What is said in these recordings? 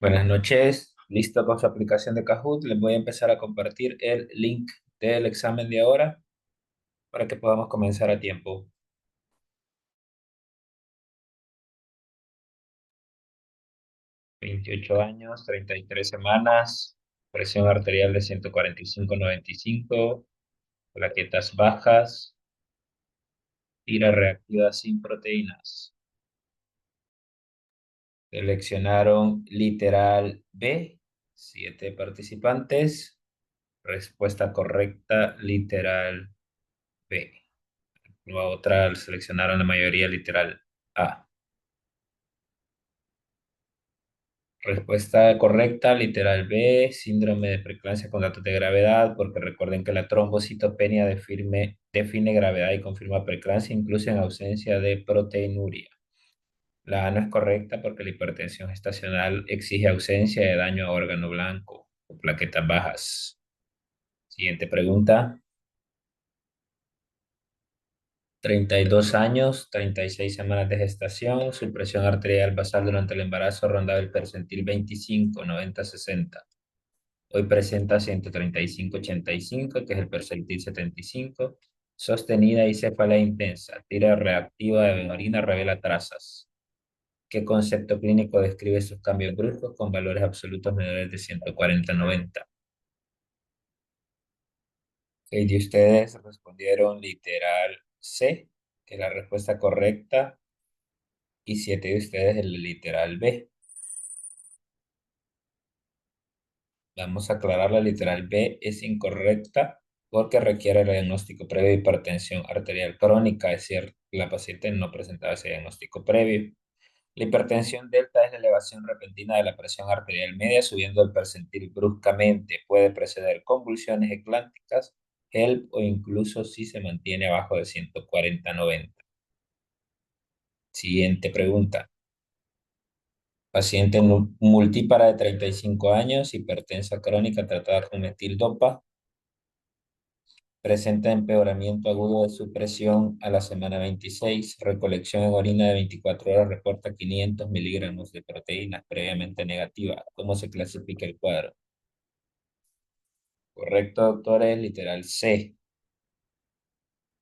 Buenas noches, listo con su aplicación de Kahoot. Les voy a empezar a compartir el link del examen de ahora para que podamos comenzar a tiempo. 28 años, 33 semanas, presión arterial de 145/95, plaquetas bajas, tira reactiva sin proteínas. Seleccionaron literal B, 7 participantes. Respuesta correcta, literal B. La otra seleccionaron la mayoría literal A. Respuesta correcta, literal B, síndrome de preeclampsia con datos de gravedad, porque recuerden que la trombocitopenia define gravedad y confirma preeclampsia, incluso en ausencia de proteinuria. La A no es correcta porque la hipertensión gestacional exige ausencia de daño a órgano blanco o plaquetas bajas. Siguiente pregunta. 32 años, 36 semanas de gestación, su presión arterial basal durante el embarazo rondaba el percentil 25, 90, 60. Hoy presenta 135/85, que es el percentil 75. Sostenida y cefalea intensa. Tira reactiva de orina revela trazas. ¿Qué concepto clínico describe estos cambios bruscos con valores absolutos menores de 140/90? Seis de ustedes respondieron literal C, que es la respuesta correcta, y 7 de ustedes el literal B. Vamos a aclarar, la literal B es incorrecta porque requiere el diagnóstico previo de hipertensión arterial crónica. Es cierto, la paciente no presentaba ese diagnóstico previo. La hipertensión delta es la elevación repentina de la presión arterial media subiendo el percentil bruscamente. Puede preceder convulsiones eclánticas, HELP o incluso si se mantiene abajo de 140/90. Siguiente pregunta. Paciente multípara de 35 años, hipertensa crónica tratada con metildopa. Presenta empeoramiento agudo de su presión a la semana 26. Recolección en orina de 24 horas reporta 500 miligramos de proteínas previamente negativa. ¿Cómo se clasifica el cuadro? Correcto, doctores, literal C.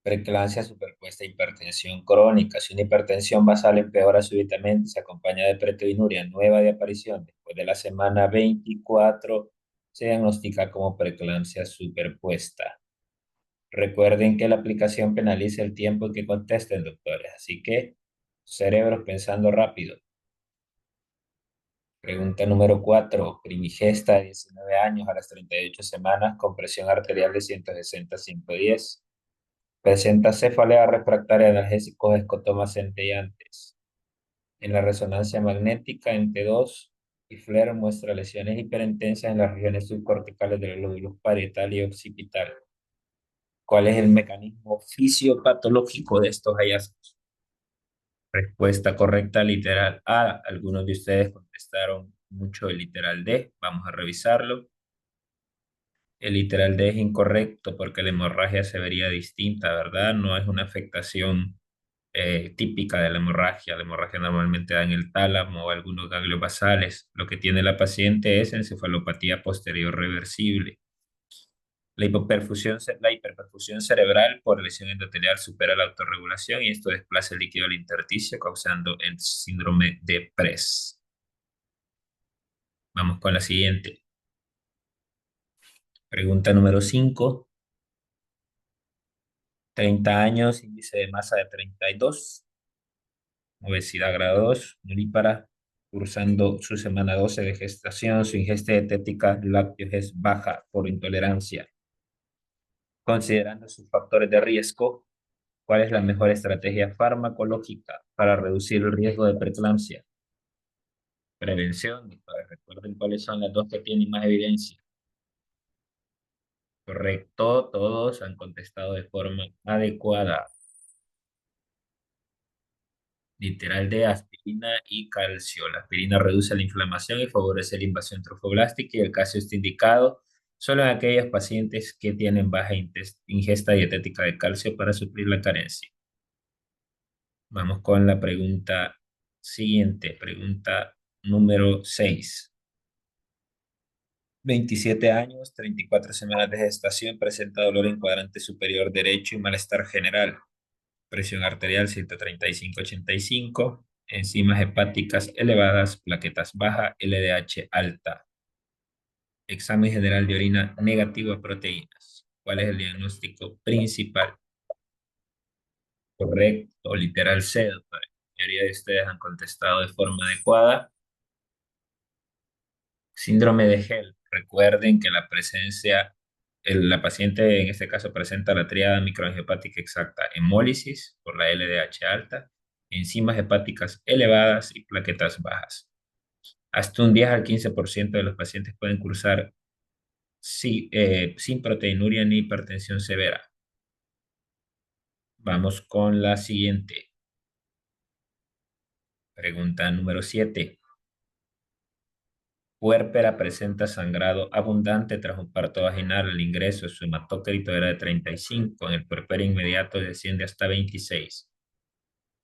Preeclampsia superpuesta a hipertensión crónica. Si una hipertensión basal empeora súbitamente, se acompaña de proteinuria nueva de aparición después de la semana 24, se diagnostica como preeclampsia superpuesta. Recuerden que la aplicación penaliza el tiempo en que contesten, doctores. Así que, cerebros pensando rápido. Pregunta número 4. Primigesta de 19 años a las 38 semanas con presión arterial de 160/110. Presenta cefalea refractaria a analgésicos escotomas centellantes. En la resonancia magnética en T2 y FLAIR muestra lesiones hiperintensas en las regiones subcorticales del lóbulo parietal y occipital. ¿Cuál es el mecanismo fisiopatológico de estos hallazgos? Respuesta correcta, literal A. Algunos de ustedes contestaron mucho el literal D. Vamos a revisarlo. El literal D es incorrecto porque la hemorragia se vería distinta, ¿verdad? No es una afectación típica de la hemorragia. La hemorragia normalmente da en el tálamo o algunos ganglios basales. Lo que tiene la paciente es encefalopatía posterior reversible. La hiperperfusión cerebral por lesión endotelial supera la autorregulación y esto desplaza el líquido al intersticio causando el síndrome de Press. Vamos con la siguiente. Pregunta número 5. 30 años, índice de masa de 32, obesidad grado 2, mulípara, cursando su semana 12 de gestación, su ingesta dietética lácteos es baja por intolerancia. Considerando sus factores de riesgo, ¿cuál es la mejor estrategia farmacológica para reducir el riesgo de preeclampsia? Prevención, doctores. Recuerden cuáles son las dos que tienen más evidencia. Correcto, todos han contestado de forma adecuada. Literal de aspirina y calcio. La aspirina reduce la inflamación y favorece la invasión trofoblástica y el calcio está indicado solo en aquellos pacientes que tienen baja ingesta dietética de calcio para suplir la carencia. Vamos con la pregunta siguiente, pregunta número 6. 27 años, 34 semanas de gestación, presenta dolor en cuadrante superior derecho y malestar general. Presión arterial 135/85, enzimas hepáticas elevadas, plaquetas baja, LDH alta. Examen general de orina negativo a proteínas. ¿Cuál es el diagnóstico principal? Correcto, literal C, doctor. La mayoría de ustedes han contestado de forma adecuada. Síndrome de Hell. Recuerden que la paciente en este caso presenta la tríada microangiopática exacta, hemólisis por la LDH alta, enzimas hepáticas elevadas y plaquetas bajas. Hasta un 10 al 15% de los pacientes pueden cursar sin proteinuria ni hipertensión severa. Vamos con la siguiente. Pregunta número 7. Puérpera presenta sangrado abundante tras un parto vaginal. Al ingreso, su hematócrito era de 35. En el puerperio inmediato desciende hasta 26.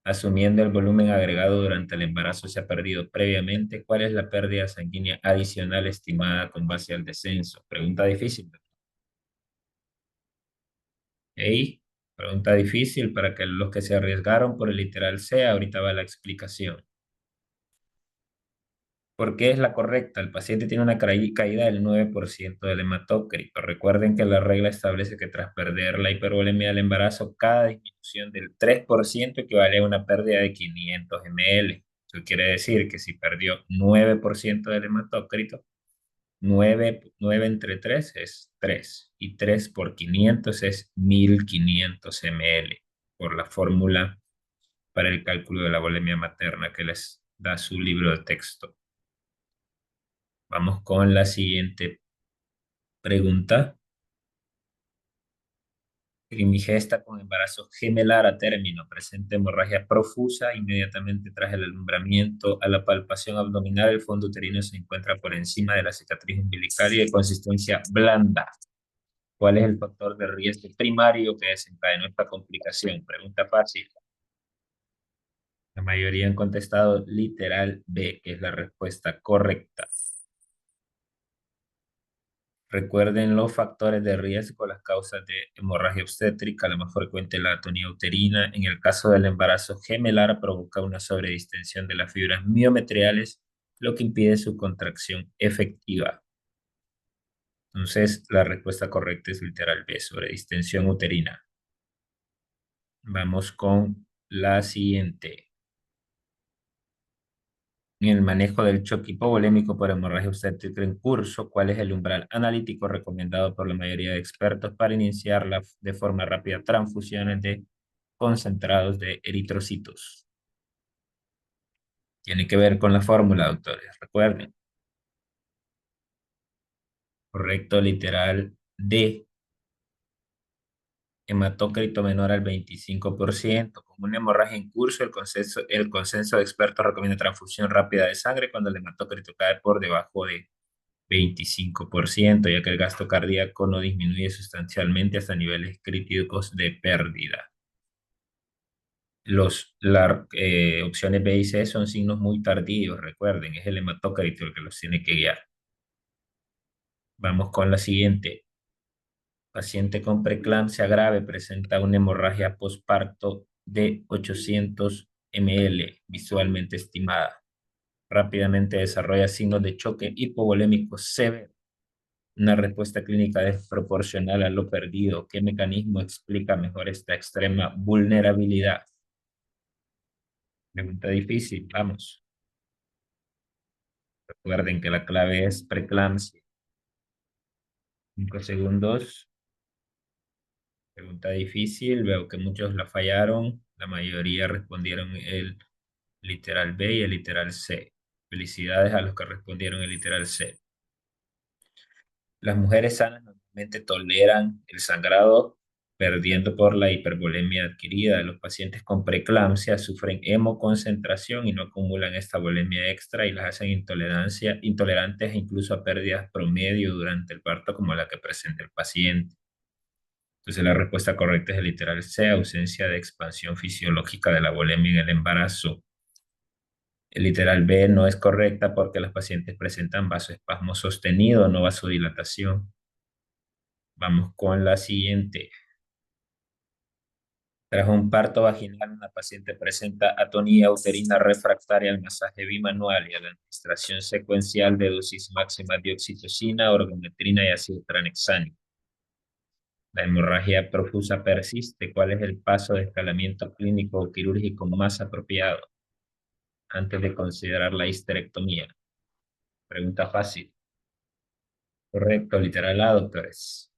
Asumiendo el volumen agregado durante el embarazo se ha perdido previamente, ¿cuál es la pérdida sanguínea adicional estimada con base al descenso? Pregunta difícil. ¿Ok? Pregunta difícil para que los que se arriesgaron por el literal C, ahorita va la explicación. ¿Por qué es la correcta? El paciente tiene una caída del 9% del hematócrito. Recuerden que la regla establece que tras perder la hipervolemia del embarazo, cada disminución del 3% equivale a una pérdida de 500 ml. Eso quiere decir que si perdió 9% del hematócrito, 9 entre 3 es 3 y 3 por 500 es 1500 ml por la fórmula para el cálculo de la volemia materna que les da su libro de texto. Vamos con la siguiente pregunta. Primigesta con embarazo gemelar a término, presenta hemorragia profusa inmediatamente tras el alumbramiento. A la palpación abdominal, el fondo uterino se encuentra por encima de la cicatriz umbilical y de consistencia blanda. ¿Cuál es el factor de riesgo primario que desencadenó esta complicación? Pregunta fácil. La mayoría han contestado literal B, que es la respuesta correcta. Recuerden los factores de riesgo, las causas de hemorragia obstétrica, la más frecuente la atonía uterina. En el caso del embarazo gemelar, provoca una sobredistensión de las fibras miometriales, lo que impide su contracción efectiva. Entonces, la respuesta correcta es literal B, sobredistensión uterina. Vamos con la siguiente. En el manejo del choque hipovolémico por hemorragia obstétrica en curso, ¿cuál es el umbral analítico recomendado por la mayoría de expertos para iniciar de forma rápida transfusiones de concentrados de eritrocitos? Tiene que ver con la fórmula, doctores. Recuerden, correcto literal D, hematócrito menor al 25%. Con una hemorragia en curso, el consenso de expertos recomienda transfusión rápida de sangre cuando el hematócrito cae por debajo de 25%, ya que el gasto cardíaco no disminuye sustancialmente hasta niveles críticos de pérdida. Las opciones B y C son signos muy tardíos, recuerden, es el hematócrito el que los tiene que guiar. Vamos con la siguiente. Paciente con preeclampsia grave presenta una hemorragia posparto de 800 ml, visualmente estimada. Rápidamente desarrolla signos de choque hipovolémico severo. Una respuesta clínica desproporcional a lo perdido. ¿Qué mecanismo explica mejor esta extrema vulnerabilidad? Pregunta difícil, vamos. Recuerden que la clave es preeclampsia. 5 segundos. Pregunta difícil, veo que muchos la fallaron. La mayoría respondieron el literal B y el literal C. Felicidades a los que respondieron el literal C. Las mujeres sanas normalmente toleran el sangrado perdiendo por la hipervolemia adquirida. Los pacientes con preeclampsia sufren hemoconcentración y no acumulan esta volemia extra y las hacen intolerantes incluso a pérdidas promedio durante el parto como la que presenta el paciente. Entonces la respuesta correcta es el literal C, ausencia de expansión fisiológica de la volemia en el embarazo. El literal B no es correcta porque los pacientes presentan vasoespasmo sostenido, no vasodilatación. Vamos con la siguiente. Tras un parto vaginal, una paciente presenta atonía uterina refractaria al masaje bimanual y a la administración secuencial de dosis máximas de oxitocina, orgometrina y ácido tranexámico. La hemorragia profusa persiste. ¿Cuál es el paso de escalamiento clínico o quirúrgico más apropiado antes de considerar la histerectomía? Pregunta fácil. Correcto, literal A, doctores.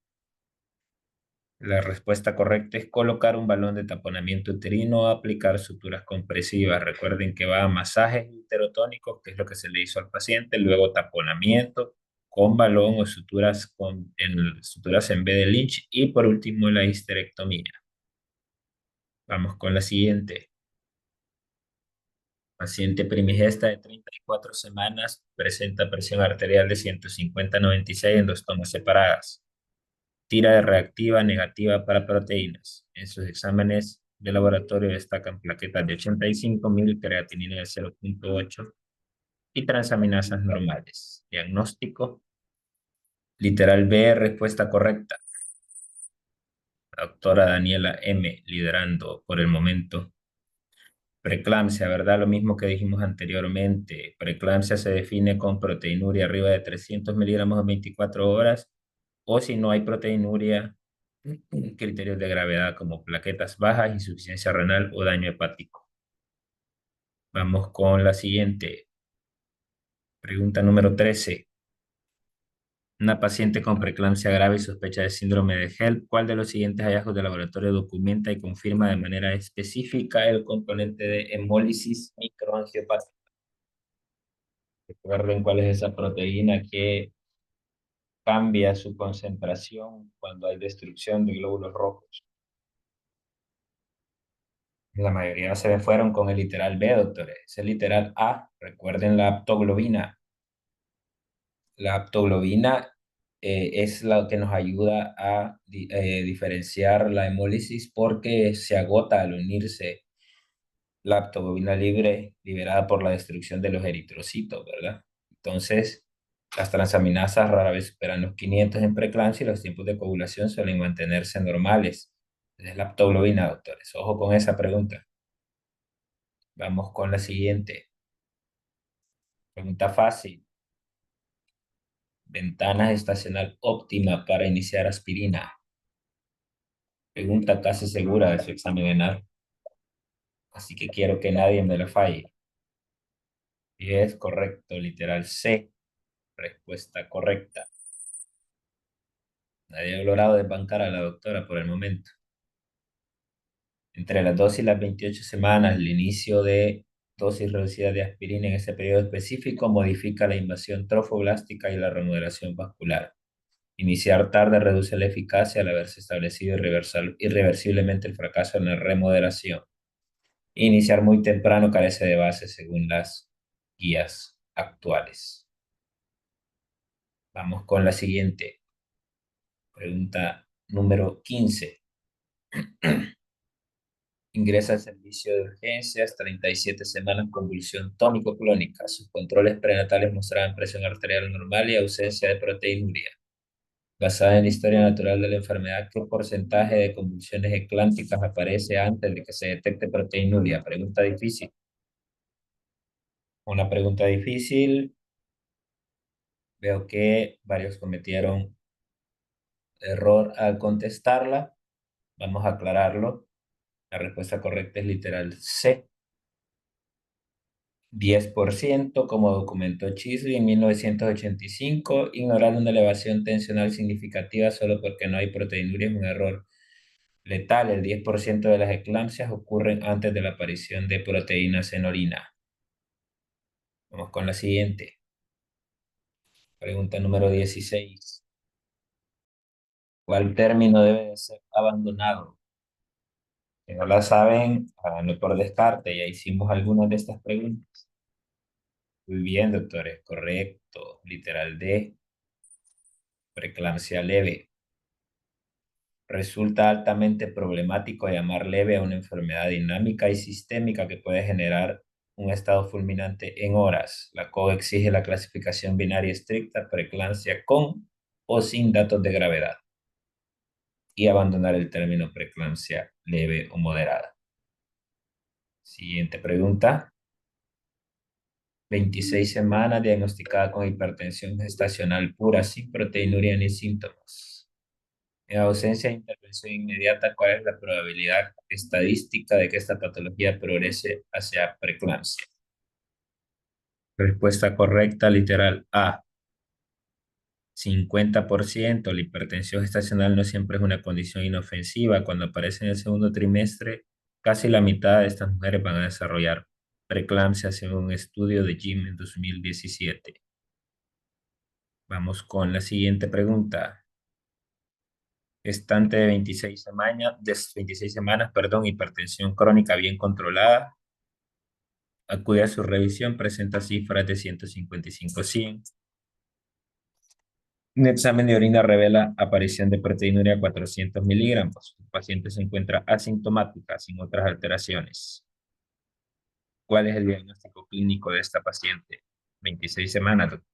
La respuesta correcta es colocar un balón de taponamiento uterino o aplicar suturas compresivas. Recuerden que va a masajes uterotónicos, que es lo que se le hizo al paciente, luego taponamiento con balón o suturas en B de Lynch y por último la histerectomía. Vamos con la siguiente. Paciente primigesta de 34 semanas presenta presión arterial de 150/96 en dos tomas separadas. Tira de reactiva negativa para proteínas. En sus exámenes de laboratorio destacan plaquetas de 85.000, creatinina de 0,8 y transaminasas normales. Diagnóstico. Literal B, respuesta correcta. La doctora Daniela M, liderando por el momento. Preeclampsia, ¿verdad? Lo mismo que dijimos anteriormente. Preeclampsia se define con proteinuria arriba de 300 miligramos en 24 horas o si no hay proteinuria, criterios de gravedad como plaquetas bajas, insuficiencia renal o daño hepático. Vamos con la siguiente. Pregunta número 13. Una paciente con preeclampsia grave y sospecha de síndrome de HELP. ¿Cuál de los siguientes hallazgos de laboratorio documenta y confirma de manera específica el componente de hemólisis microangiopática? Recuerden cuál es esa proteína que cambia su concentración cuando hay destrucción de glóbulos rojos. La mayoría se fueron con el literal B, doctores. Es el literal A. Recuerden la aptoglobina. La aptoglobina es la que nos ayuda a diferenciar la hemólisis porque se agota al unirse la aptoglobina libre liberada por la destrucción de los eritrocitos, ¿verdad? Entonces, las transaminasas rara vez superan los 500 en preeclampsia y los tiempos de coagulación suelen mantenerse normales. Es la aptoglobina, doctores. Ojo con esa pregunta. Vamos con la siguiente. Pregunta fácil. Ventana estacional óptima para iniciar aspirina. Pregunta casi segura de su examen anal. Así que quiero que nadie me la falle. Y es correcto, literal C. Respuesta correcta. Nadie ha logrado desbancar a la doctora por el momento. Entre las 2 y las 28 semanas, el inicio de dosis reducida de aspirina en ese periodo específico modifica la invasión trofoblástica y la remodelación vascular. Iniciar tarde reduce la eficacia al haberse establecido irreversiblemente el fracaso en la remodelación. Iniciar muy temprano carece de base según las guías actuales. Vamos con la siguiente. Pregunta número 15. Ingresa al servicio de urgencias, 37 semanas, convulsión tónico-clónica. Sus controles prenatales mostraban presión arterial normal y ausencia de proteinuria. Basada en la historia natural de la enfermedad, ¿qué porcentaje de convulsiones eclánticas aparece antes de que se detecte proteinuria? Pregunta difícil. Una pregunta difícil. Veo que varios cometieron error al contestarla. Vamos a aclararlo. La respuesta correcta es literal C. 10%, como documentó Chisley en 1985, ignorar una elevación tensional significativa solo porque no hay proteinuria es un error letal. El 10% de las eclampsias ocurren antes de la aparición de proteínas en orina. Vamos con la siguiente. Pregunta número 16. ¿Cuál término debe de ser abandonado? Si no la saben, háganlo por descarte. Ya hicimos algunas de estas preguntas. Muy bien, doctores. Correcto. Literal D. Preeclampsia leve. Resulta altamente problemático llamar leve a una enfermedad dinámica y sistémica que puede generar un estado fulminante en horas. La COE exige la clasificación binaria estricta, preeclampsia con o sin datos de gravedad y abandonar el término preeclampsia leve o moderada. Siguiente pregunta. 26 semanas diagnosticada con hipertensión gestacional pura sin proteinuria ni síntomas. En ausencia de intervención inmediata, ¿cuál es la probabilidad estadística de que esta patología progrese hacia preeclampsia? Respuesta correcta, literal A. 50%. La hipertensión gestacional no siempre es una condición inofensiva. Cuando aparece en el segundo trimestre, casi la mitad de estas mujeres van a desarrollar preeclampsia según un estudio de Jim en 2017. Vamos con la siguiente pregunta. Gestante de 26 semanas, perdón, hipertensión crónica bien controlada. Acude a su revisión, presenta cifras de 155-100. Un examen de orina revela aparición de proteinuria 400 miligramos. El paciente se encuentra asintomática, sin otras alteraciones. ¿Cuál es el diagnóstico clínico de esta paciente? 26 semanas, doctor.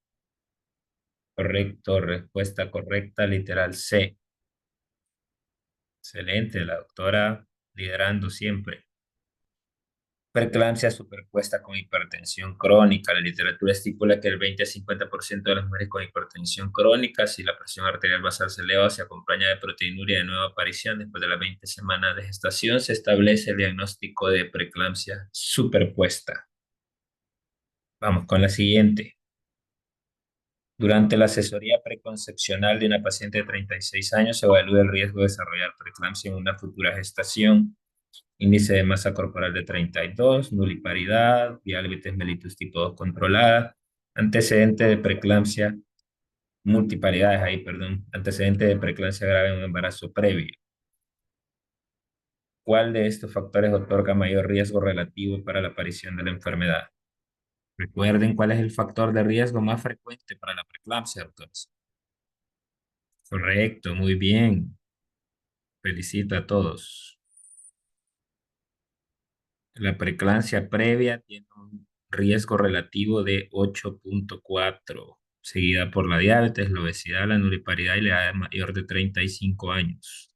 Correcto, respuesta correcta, literal C. Excelente, la doctora liderando siempre. Preeclampsia superpuesta con hipertensión crónica. La literatura estipula que el 20 a 50% de las mujeres con hipertensión crónica, si la presión arterial basal se eleva, se acompaña de proteinuria de nueva aparición después de las 20 semanas de gestación, se establece el diagnóstico de preeclampsia superpuesta. Vamos con la siguiente. Durante la asesoría preconcepcional de una paciente de 36 años se evalúa el riesgo de desarrollar preeclampsia en una futura gestación. Índice de masa corporal de 32, nuliparidad, diabetes mellitus tipo 2 controlada, antecedente de preeclampsia, multiparidades ahí, perdón, antecedente de preeclampsia grave en un embarazo previo. ¿Cuál de estos factores otorga mayor riesgo relativo para la aparición de la enfermedad? Recuerden cuál es el factor de riesgo más frecuente para la preeclampsia, doctores. Correcto, muy bien. Felicito a todos. La preeclampsia previa tiene un riesgo relativo de 8.4, seguida por la diabetes, la obesidad, la nulliparidad y la edad mayor de 35 años.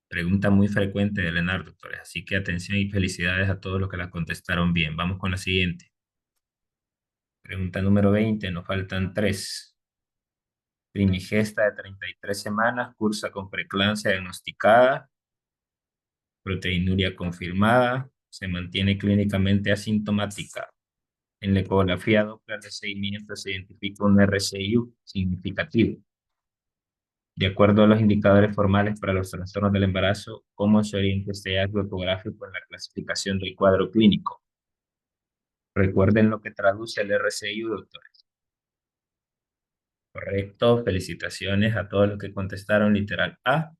Pregunta muy frecuente de Leonardo, doctores, así que atención y felicidades a todos los que la contestaron bien. Vamos con la siguiente. Pregunta número 20, nos faltan 3. Primigesta de 33 semanas, cursa con preeclampsia diagnosticada, proteinuria confirmada, se mantiene clínicamente asintomática. En la ecografía Doppler de seguimiento se identifica un RCIU significativo. De acuerdo a los indicadores formales para los trastornos del embarazo, ¿cómo se orienta este hallazgo ecográfico en la clasificación del cuadro clínico? Recuerden lo que traduce el RCIU, doctores. Correcto, felicitaciones a todos los que contestaron literal A.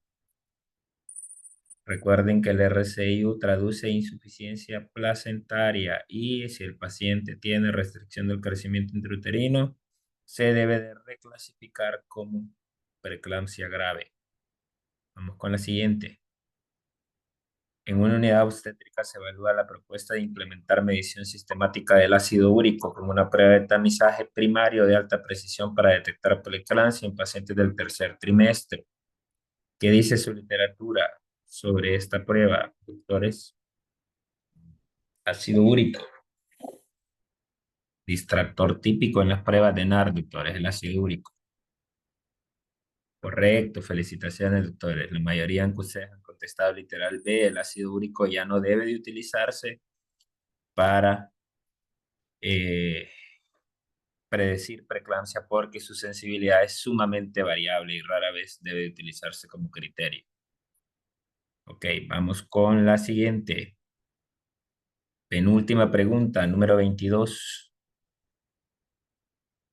Recuerden que el RCIU traduce insuficiencia placentaria y si el paciente tiene restricción del crecimiento intrauterino, se debe de reclasificar como preeclampsia grave. Vamos con la siguiente. En una unidad obstétrica se evalúa la propuesta de implementar medición sistemática del ácido úrico como una prueba de tamizaje primario de alta precisión para detectar preeclampsia en pacientes del tercer trimestre. ¿Qué dice su literatura sobre esta prueba, doctores? Ácido úrico, distractor típico en las pruebas de NAR, doctores, el ácido úrico. Correcto, felicitaciones, doctores. La mayoría de ustedes han contestado literal B, el ácido úrico ya no debe de utilizarse para predecir preeclampsia porque su sensibilidad es sumamente variable y rara vez debe utilizarse como criterio. Ok, vamos con la siguiente. Penúltima pregunta, número 22.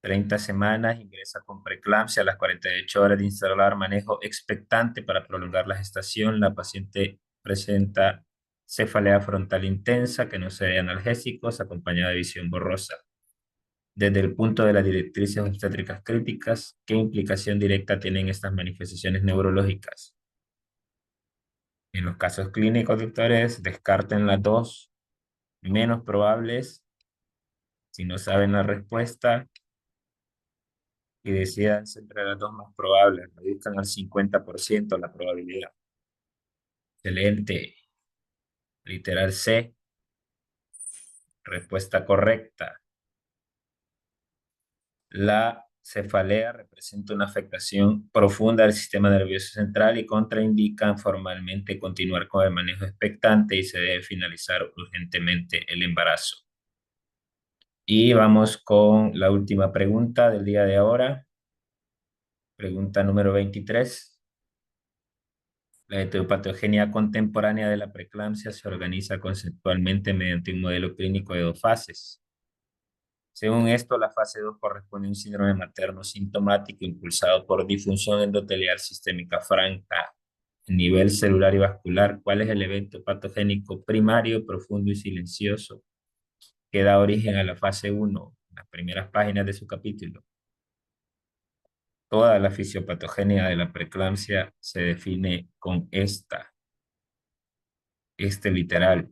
30 semanas, ingresa con preeclampsia a las 48 horas de instalar manejo expectante para prolongar la gestación. La paciente presenta cefalea frontal intensa que no se ve analgésicos, acompañada de visión borrosa. Desde el punto de las directrices obstétricas críticas, ¿qué implicación directa tienen estas manifestaciones neurológicas? En los casos clínicos, doctores, descarten las dos menos probables, si no saben la respuesta, y decidan entre las dos más probables, reduzcan al 50% la probabilidad. Excelente. Literal C, respuesta correcta. La cefalea representa una afectación profunda del sistema nervioso central y contraindican formalmente continuar con el manejo expectante y se debe finalizar urgentemente el embarazo. Y vamos con la última pregunta del día de ahora. Pregunta número 23. La etiopatogenia contemporánea de la preeclampsia se organiza conceptualmente mediante un modelo clínico de dos fases. Según esto, la fase 2 corresponde a un síndrome materno sintomático impulsado por disfunción endotelial sistémica franca a nivel celular y vascular. ¿Cuál es el evento patogénico primario, profundo y silencioso que da origen a la fase 1? Las primeras páginas de su capítulo. Toda la fisiopatogenia de la preeclampsia se define con este literal.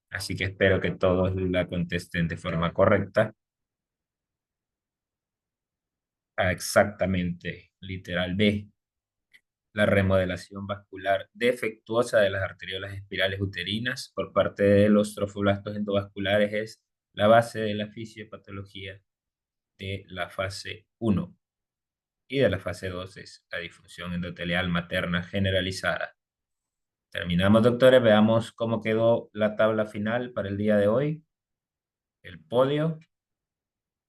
Así que espero que todos la contesten de forma correcta. Exactamente, literal B. La remodelación vascular defectuosa de las arteriolas espirales uterinas por parte de los trofoblastos endovasculares es la base de la fisiopatología de la fase 1 y de la fase 2 es la disfunción endotelial materna generalizada. Terminamos, doctores. Veamos cómo quedó la tabla final para el día de hoy. El podio.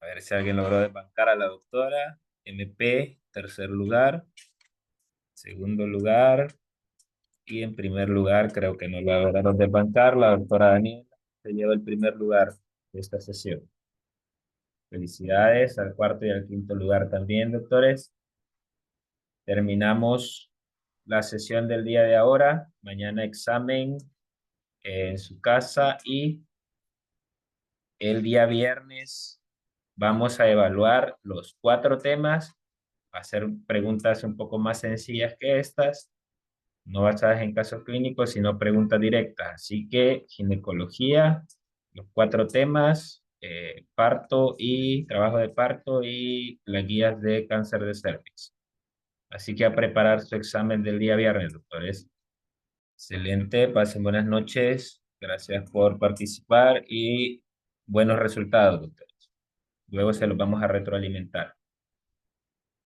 A ver si alguien logró desbancar a la doctora. MP, tercer lugar. Segundo lugar. Y en primer lugar, creo que no lo lograron desbancar. La doctora Daniela se lleva el primer lugar de esta sesión. Felicidades al cuarto y al quinto lugar también, doctores. Terminamos la sesión del día de ahora. Mañana examen en su casa y el día viernes vamos a evaluar los 4 temas, hacer preguntas un poco más sencillas que estas, no basadas en casos clínicos, sino preguntas directas. Así que ginecología, los 4 temas, parto y trabajo de parto y las guías de cáncer de cervix. Así que a preparar su examen del día viernes, doctores. Excelente, pasen buenas noches. Gracias por participar y buenos resultados, doctores. Luego se los vamos a retroalimentar.